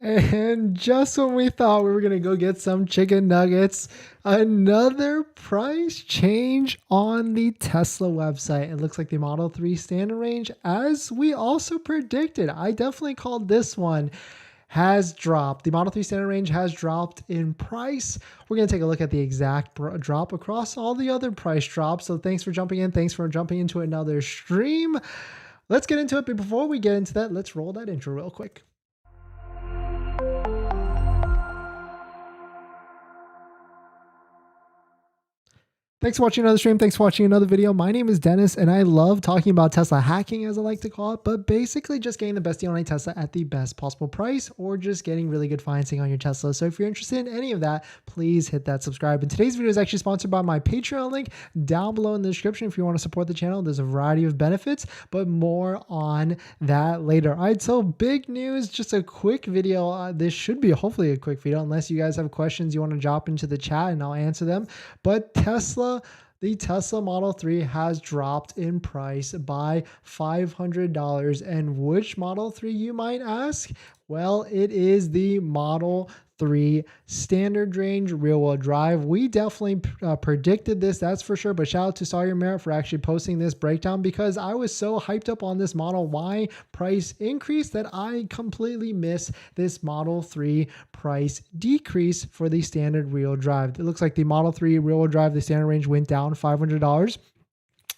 And just when we thought we were going to go get some chicken nuggets, another price change on the Tesla website. It looks like the Model 3 standard range, as we also predicted, I definitely called this one, has dropped. The Model 3 standard range has dropped in price. We're going to take a look at the exact drop across all the other price drops. So thanks for jumping in. Thanks for jumping into another stream. Let's get into it. But before we get into that, let's roll that intro real quick. Thanks for watching another stream. Thanks for watching another video. My name is Dennis, and I love talking about Tesla hacking, as I like to call it, but basically just getting the best deal on a Tesla at the best possible price, or just getting really good financing on your Tesla. So if you're interested in any of that, please hit that subscribe. And today's video is actually sponsored by my Patreon link down below in the description. If you want to support the channel, there's a variety of benefits, but more on that later. All right, so big news, just a quick video. This should be hopefully a quick video, unless you guys have questions you want to drop into the chat and I'll answer them. But the Tesla Model 3 has dropped in price by $500. And which Model 3, you might ask? Well, it is the Model 3 standard range rear-wheel drive. We definitely predicted this, that's for sure. But shout out to Sawyer Merritt for actually posting this breakdown, because I was so hyped up on this Model Y price increase that I completely missed this Model 3 price decrease for the standard rear-wheel drive. It looks like the Model 3 rear-wheel drive, the standard range, went down $500.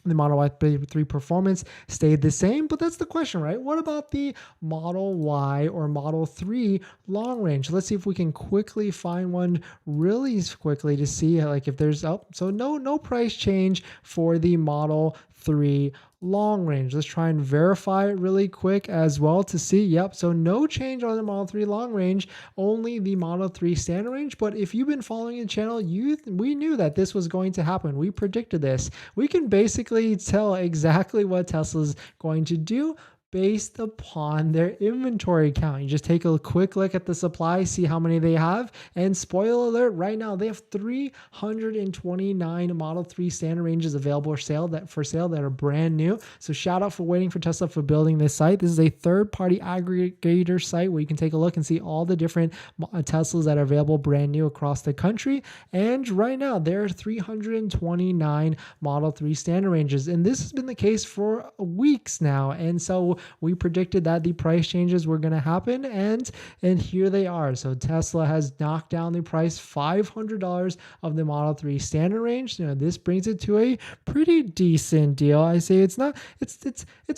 The Model Y3 performance stayed the same, but that's the question, right? What about the Model Y or Model 3 long range? Let's see if we can quickly find one really quickly to see like if there's so no price change for the Model 3 long range. Let's try and verify it really quick as well to see. Yep, so no change on the Model 3 long range, only the Model 3 standard range. But if you've been following the channel, we knew that this was going to happen. We predicted this. We can basically tell exactly what Tesla's going to do based upon their inventory count. You just take a quick look at the supply, see how many they have, and spoiler alert, right now they have 329 Model 3 standard ranges available for sale that are brand new. So shout out for waiting for Tesla for building this site. This is a third-party aggregator site where you can take a look and see all the different Teslas that are available brand new across the country. And right now there are 329 Model 3 standard ranges, and this has been the case for weeks now. And so we predicted that the price changes were going to happen, and here they are. So Tesla has knocked down the price $500 of the Model 3 standard range. You know, this brings it to a pretty decent deal. I say it's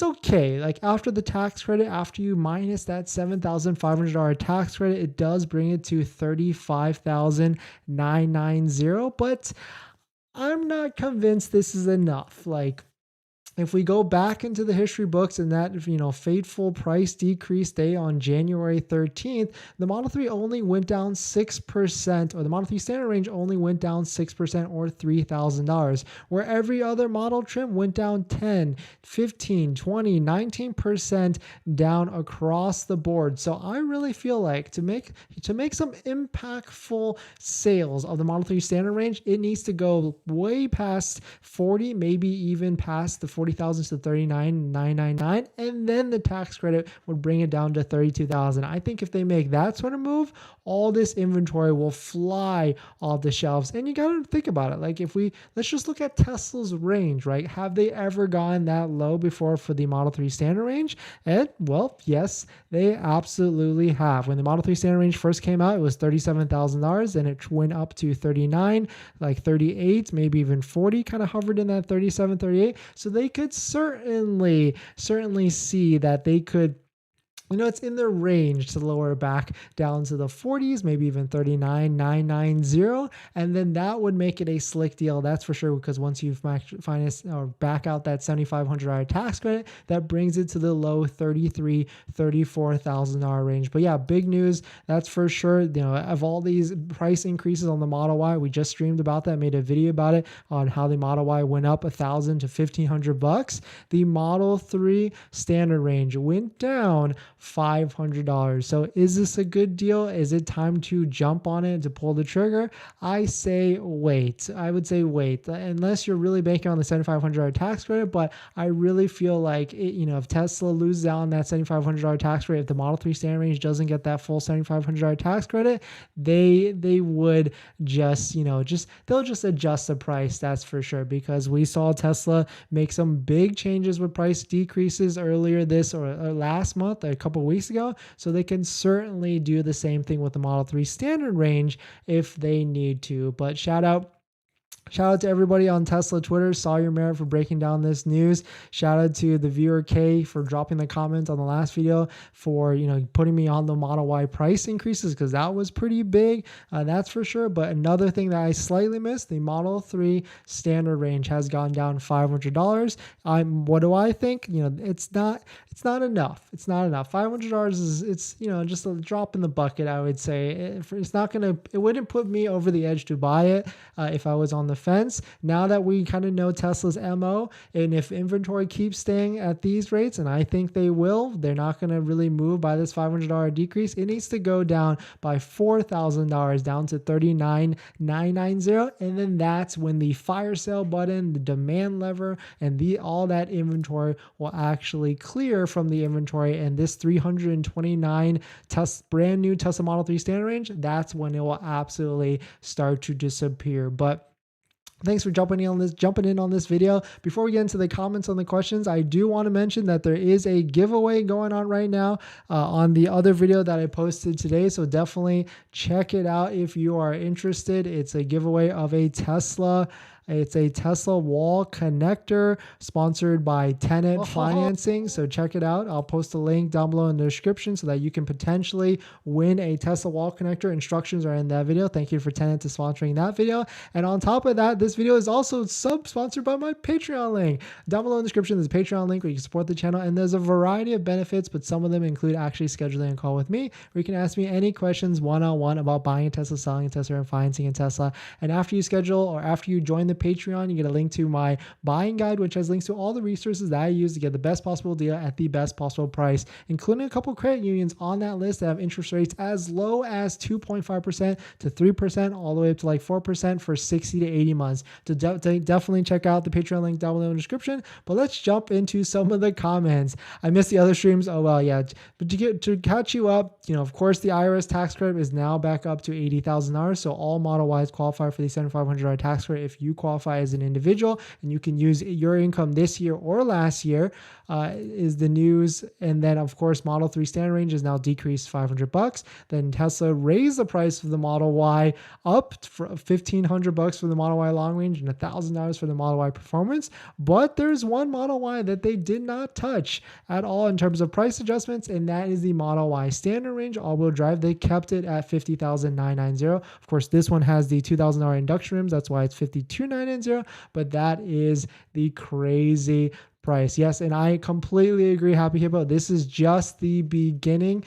okay. Like after the tax credit, after you minus that $7,500 tax credit, it does bring it to $35,990. But I'm not convinced this is enough. Like, if we go back into the history books and that, fateful price decrease day on January 13th, the Model 3 only went down 6%, or the Model 3 standard range only went down 6%, or $3,000, where every other model trim went down 10, 15, 20, 19% down across the board. So I really feel like to make some impactful sales of the Model 3 standard range, it needs to go way past 40, maybe even past the 40,000 to 39,999, and then the tax credit would bring it down to 32,000. I think if they make that sort of move, all this inventory will fly off the shelves. And you got to think about it. Like let's just look at Tesla's range, right? Have they ever gone that low before for the Model 3 standard range? And well, yes, they absolutely have. When the Model 3 standard range first came out, it was $37,000, and it went up to 39, like 38, maybe even 40, kind of hovered in that 37, 38. So they could certainly see that they could, it's in their range to lower back down to the 40s, maybe even 39,990, and then that would make it a slick deal, that's for sure, because once you finance or back out that $7,500 tax credit, that brings it to the low $33,000, $34,000 range. But yeah, big news, that's for sure. Of all these price increases on the Model Y, we just streamed about that, made a video about it on how the Model Y went up $1,000 to $1,500. The Model 3 standard range went down $500. So is this a good deal? Is it time to jump on it, to pull the trigger? I say wait. I would say wait, unless you're really banking on the $7,500 tax credit. But I really feel like if Tesla loses out on that $7,500 tax credit, if the Model 3 standard range doesn't get that full $7,500 tax credit, they would just they'll just adjust the price. That's for sure, because we saw Tesla make some big changes with price decreases earlier this or last month, a couple weeks ago. So they can certainly do the same thing with the Model 3 standard range if they need to. But shout out to everybody on Tesla Twitter. Saw your merit for breaking down this news. Shout out to the viewer K for dropping the comment on the last video, for putting me on the Model Y price increases, because that was pretty big. That's for sure. But another thing that I slightly missed, the Model 3 standard range has gone down $500. What do I think? It's not enough. It's not enough. $500 is just a drop in the bucket, I would say. It wouldn't put me over the edge to buy it if I was on the fence. Now that we kind of know Tesla's MO, and if inventory keeps staying at these rates, and I think they will, they're not going to really move by this $500 decrease. It needs to go down by $4,000, down to $39,990, and then that's when the fire sale button, the demand lever, and all that inventory will actually clear from the inventory, and this 329 brand new Tesla Model 3 standard range, that's when it will absolutely start to disappear. But thanks for jumping in on this video. Before we get into the comments on the questions, I do want to mention that there is a giveaway going on right now on the other video that I posted today. So definitely check it out if you are interested. It's a giveaway of a Tesla. It's a Tesla wall connector sponsored by Tenet financing. So check it out. I'll post a link down below in the description so that you can potentially win a Tesla wall connector. Instructions are in that video. Thank you for Tenet to sponsoring that video. And on top of that, this video is also sponsored by my Patreon link. Down below in the description, there's a Patreon link where you can support the channel. And there's a variety of benefits, but some of them include actually scheduling a call with me, where you can ask me any questions one-on-one about buying a Tesla, selling a Tesla, and financing a Tesla. And after you schedule, or after you join the Patreon, you get a link to my buying guide, which has links to all the resources that I use to get the best possible deal at the best possible price, including a couple credit unions on that list that have interest rates as low as 2.5% to 3%, all the way up to like 4% for 60 to 80 months. So definitely check out the Patreon link down below in the description. But let's jump into some of the comments. I missed the other streams. Oh well, yeah. But to catch you up, of course, the IRS tax credit is now back up to $80,000. So all Model Ys qualify for the $7,500 tax credit if you qualify as an individual, and you can use your income this year or last year, is the news. And then of course, Model 3 standard range is now decreased $500. Then Tesla raised the price of the Model Y up for $1,500 for the Model Y long range and $1,000 for the Model Y performance. But there's one Model Y that they did not touch at all in terms of price adjustments, and that is the Model Y standard range all-wheel drive. They kept it at $50,990. Of course, this one has the $2,000 induction rims. That's why it's $52,990. But that is the crazy price. Yes, and I completely agree, Happy Hippo. This is just the beginning.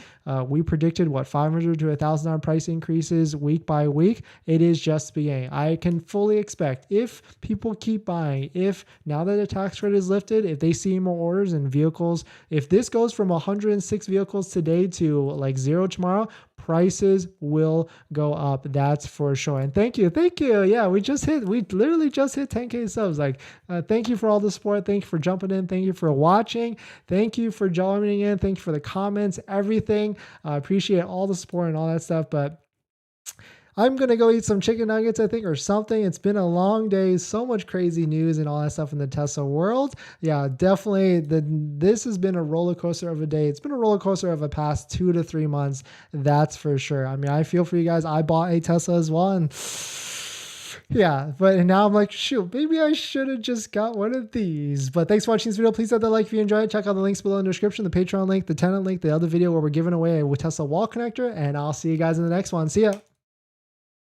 We predicted $500 to $1,000 price increases week by week. It is just the beginning. I can fully expect, if people keep buying, if now that the tax credit is lifted, if they see more orders and vehicles, if this goes from 106 vehicles today to like 0 tomorrow, prices will go up. That's for sure. And thank you. Yeah, we literally just hit 10K subs. Thank you for all the support. Thank you for jumping in. Thank you for watching. Thank you for joining in. Thank you for the comments, everything. I appreciate all the support and all that stuff. But I'm going to go eat some chicken nuggets, I think, or something. It's been a long day. So much crazy news and all that stuff in the Tesla world. Yeah, definitely. This has been a roller coaster of a day. It's been a roller coaster of the past 2 to 3 months. That's for sure. I mean, I feel for you guys. I bought a Tesla as well. And yeah, but now I'm like, shoot, maybe I should have just got one of these. But thanks for watching this video. Please hit that like if you enjoyed it. Check out the links below in the description, the Patreon link, the Tenet link, the other video where we're giving away a Tesla wall connector. And I'll see you guys in the next one. See ya.